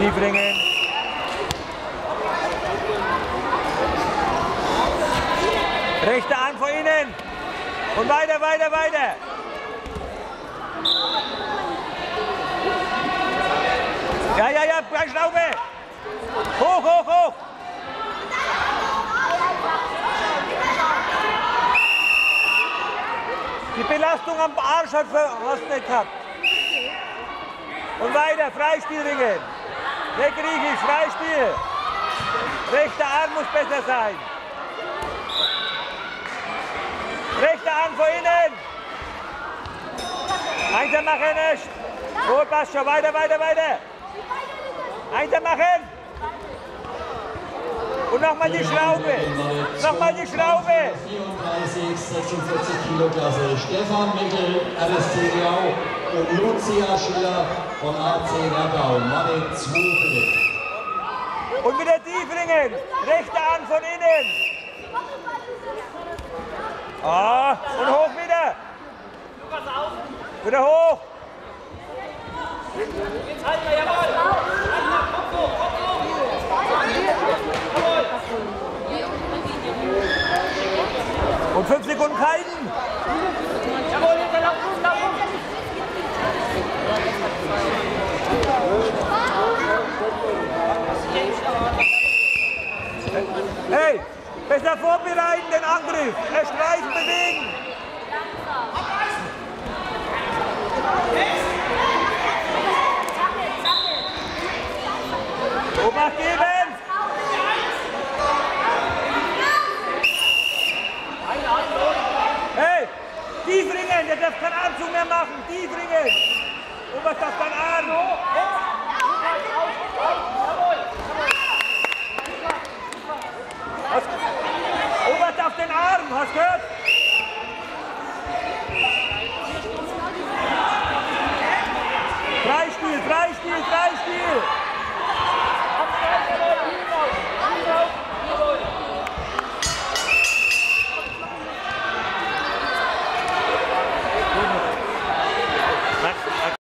Tief ringen. Rechter Arm vor Ihnen. Und weiter, weiter, weiter. Ja, ja, ja, gleich Schraube. Hoch, hoch, hoch. Die Belastung am Arsch hat nicht gehabt. Und weiter, Freispielringen. Der Griechisch, Freispiel. Rechter Arm muss besser sein. Rechter Arm vor Innen. Einser machen nicht. Oh, passt schon. Weiter, weiter, weiter. Einser machen. Und nochmal die Schraube. Nochmal die Schraube. 34, 46 Kilo Klasse. Stefan Mickel, RSC Gau und Lucia Schiller von AC Nagau. Mann, 2 bitte. Und wieder tief ringen. Rechter Arm von innen. Ah, und hoch wieder. Wieder hoch. Jetzt halten wir, jawohl. Kopf hoch, Kopf hoch. Jawohl. Und 5 Sekunden halten. Jawohl, hinter Lauf. Hey, besser vorbereiten den Angriff. Erstreichen, bewegen. Obacht geben. Hey, tief ringen, der darf keinen Armzug mehr machen. Tief ringen. Obacht auf deinen Arm. Obacht auf den Arm, hast du gehört? Freispiel, Freispiel, Freispiel!